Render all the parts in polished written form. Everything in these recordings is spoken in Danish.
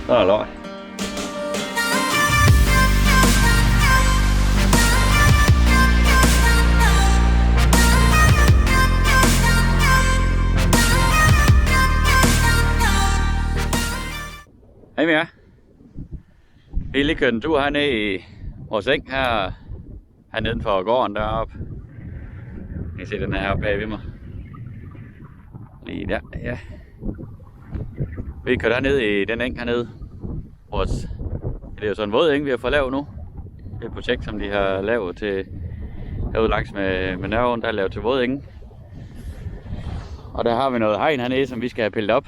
Så er der løg. Hej med jer. Vi har lige kørt en tur hernede i vores eng hernede for gården deroppe. I kan se den her bag ved mig. Lige der, ja. Vi kører hernede i den eng hernede. Det er jo sådan en våd eng, vi har fået lavet nu. Det er et projekt, som de har lavet til herude langs med Nørreåen, der er lavet til våd eng. Og der har vi noget hegn hernede, som vi skal have pillet op.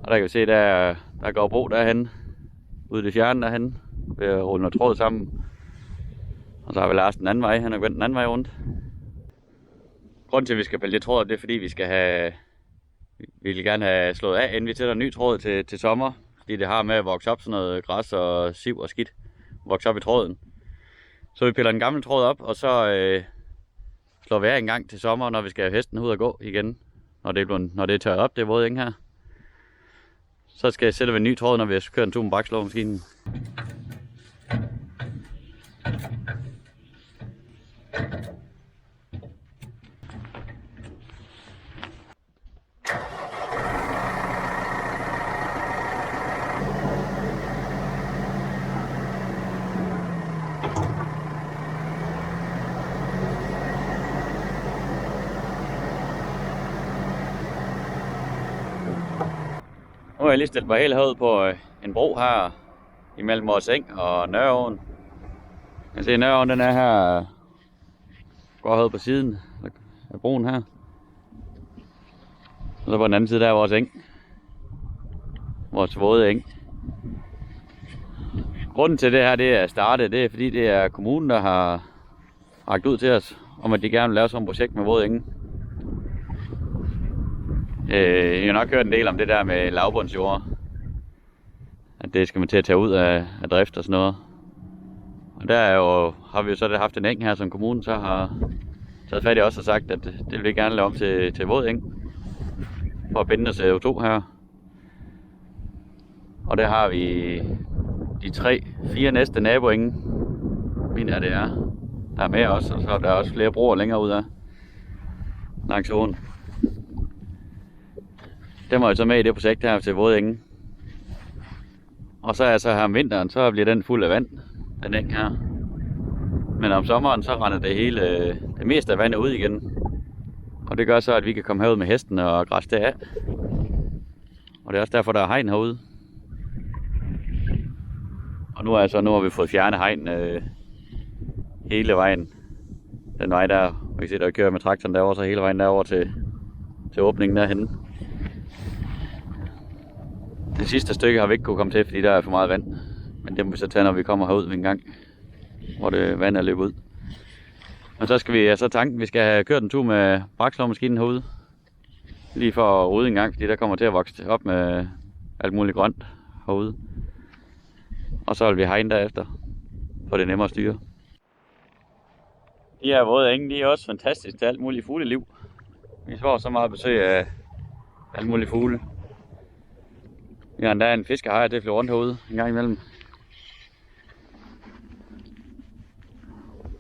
Og der kan vi se, der går bro derhen, ude i det fjerne derhen, ved at rulle noget tråd sammen. Og så har vi Lars den anden vej, han har vendt den anden vej rundt. Grunden til, at vi skal pille det tråd, det er fordi, vi vil gerne have slået af, inden vi tænder en ny tråd til sommer. Fordi det har med at vokse op sådan noget græs og siv og skidt, vokse op i tråden. Så vi piller den gamle tråd op, og så slår vi af en gang til sommer, når vi skal have hesten ud og gå igen. Når det er tørret op, det er våde eng her. Så skal jeg sætte en ny tråd, når vi har kørt en tur med brakslåmaskinen. Nu har jeg lige stillet mig helt herude på en bro her imellem vores eng og Nørreåen. Jeg kan se, at Nørreåen den er her, går herude på siden af broen her. Og så på den anden side der er vores eng. Vores våde eng. Grunden til det her det er startet, det er fordi det er kommunen, der har rakt ud til os, om at de gerne vil lave sådan et projekt med våde enge. Jeg har nok hørt en del om det der med lavbundsjord. At det skal man til at tage ud af drift og sådan noget. Og der har vi jo så haft en eng her, som kommunen så har taget fat i os og sagt, at det vil vi gerne lave om til våd eng. For at binde CO2 her. Og der har vi de 3-4 næste naboenge. Mener det er. Der er med os, og så er der også flere broer længere ud af langs åen. Den var jo så med i det projekt her til våde enge. Og så her om vinteren, så bliver den fuld af vand, den eng her. Men om sommeren, så render det meste af vandet ud igen. Og det gør så, at vi kan komme herud med hesten og græsse det af. Og det er også derfor, der er hegn herude. Og nu har vi fået fjernet hegn hele vejen. Den vej der, og I kan se, der kører med traktoren derovre, så hele vejen derover til åbningen derhenne. Det sidste stykke har vi ikke kunne komme til, fordi der er for meget vand. Men det må vi så tage, når vi kommer herud en gang, hvor det vand er løbet ud. Og så skal vi tanken, vi skal have kørt en tur med brakslåmaskinen herude. Lige for at rode en gang, fordi der kommer til at vokse op med alt muligt grønt herude. Og så vil vi hegn derefter, for det er nemmere at styre. De her våde enge, de er også fantastiske til alt muligt fugleliv. Vi får så meget besøg af alt muligt fugle. Vi har endda en fiskehejre til at flyve rundt herude en gang imellem.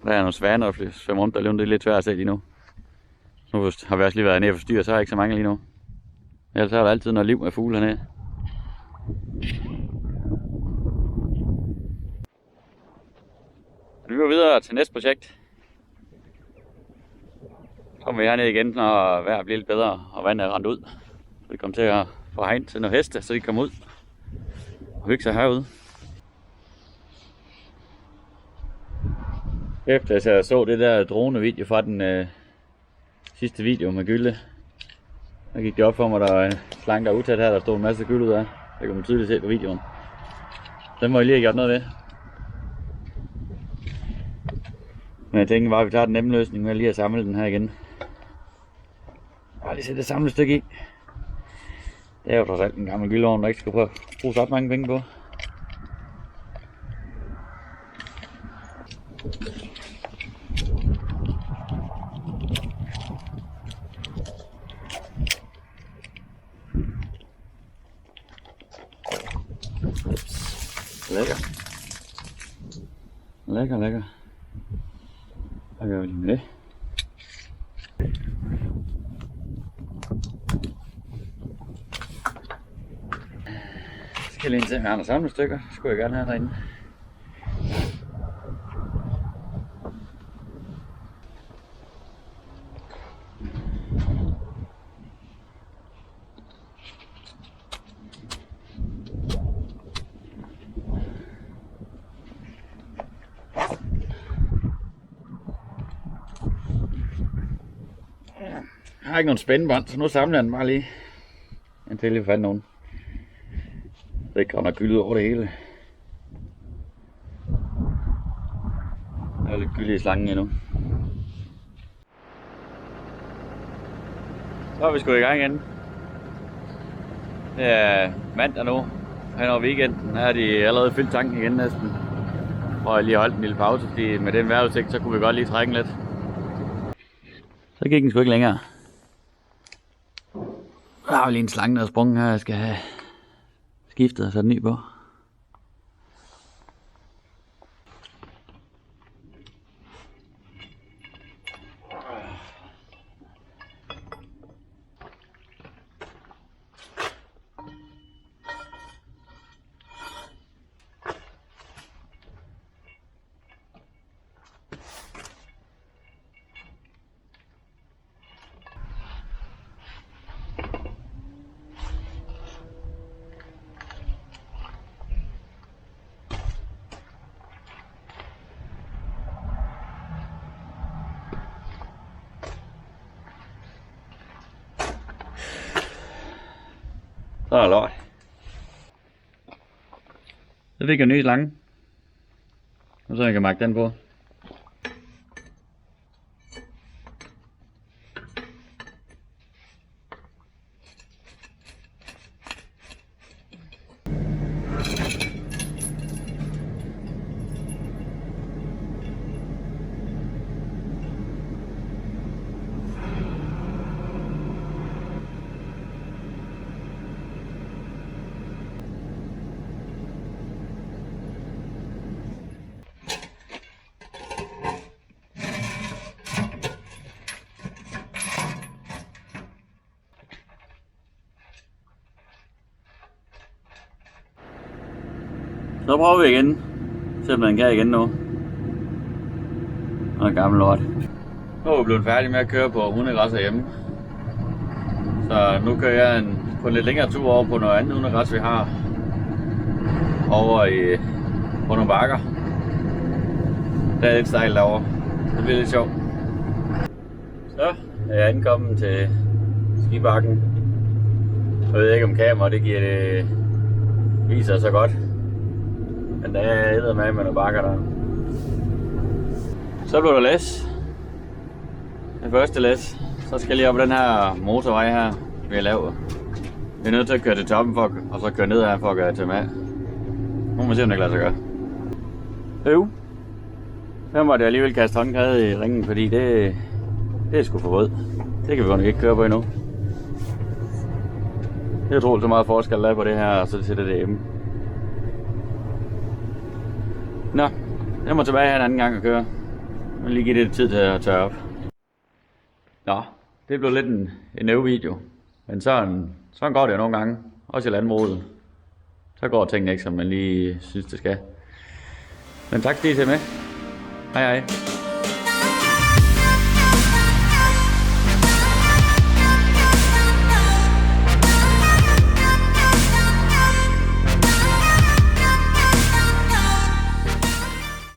Der er nogle svaner, der svømmer rundt, det er lidt svært at se lige nu. Nu har vi også lige været nede og forstyrret, så er der ikke så mange lige nu. Ellers er der altid noget liv med fugle hernede. Vi går videre til næste projekt. Så kommer vi herned igen, når vejret bliver lidt bedre og vandet er rendt ud. Så vi kommer til at få hegn til nogle heste, så de kommer ud og hygge sig herude. Efter jeg så det der dronevideo fra den sidste video med gylde, så gik det op for mig, der var en slange der utæt her, der stod en masse gylde ud af. Det kan man tydeligt se på videoen. Den må jeg lige have gjort noget ved. Men jeg tænker bare, at vi tager den nemme løsning med lige at samle den her igen. Bare lige sætte et samlet stykke i. Det er jo trods alt en gammel gyldeovn, der ikke skal bruge så ret mange penge på. Lækker. Lækker, lækker. Hvad gør vi lige med det? Skal jeg lige til med andre samlestykker, skulle jeg gerne have derinde. Jeg har ikke nogen spændebånd, så nu samler jeg den bare lige. Indtil jeg fandt nogen. Det ikke kommer gyldet over det hele. Der er lidt gylde i slangen endnu. Så er vi sgu i gang igen. Det er mandag nu. Hen over weekenden er de allerede fyldt tanken igen næsten. Og jeg lige holdt en lille pause, fordi med den vejrudsigt, så kunne vi godt lige trække lidt. Så gik den sgu ikke længere. Der er lige en slange, der er sprunget her, jeg skal have skiftet og sat ny på. Så er der lort. Så fik jeg en ny slange. Og så jeg kan markere den på. Så prøver vi igen. Se om den kan igen nu. Og en gammel lort. Nu er vi blevet færdige med at køre på hundegræs hjemme. Så nu kører jeg på en lidt længere tur over på noget andet hundegræs vi har. Over på nogle bakker. Der er lidt stejlt derovre. Det bliver lidt sjovt. Så er jeg ankommet til skibakken. Jeg ved ikke om kameraet det viser så godt. Men der er eddermame med nogle bakker der. Så blev der læs. Den første læs. Så skal jeg lige op på den her motorvej her, vi har lavet. Vi er nødt til at køre til toppen og så køre ned her for at gøre til med. Nu må vi se om det kan lade sig gøre. Her måtte jeg alligevel kaste håndklædet i ringen, fordi det er sgu for våd. Det kan vi godt ikke køre på endnu. Jeg tror så meget forskel der er på det her, og så sætter det hjemme. Nå, jeg må tilbage her en anden gang at køre. Jeg vil lige give det tid til at tørre op. Nå, det blev lidt en øvevideo. Men sådan går det jo nogle gange. Også i landbruget. Så går tingene ikke, som man lige synes det skal. Men tak fordi I ser med. Hej hej.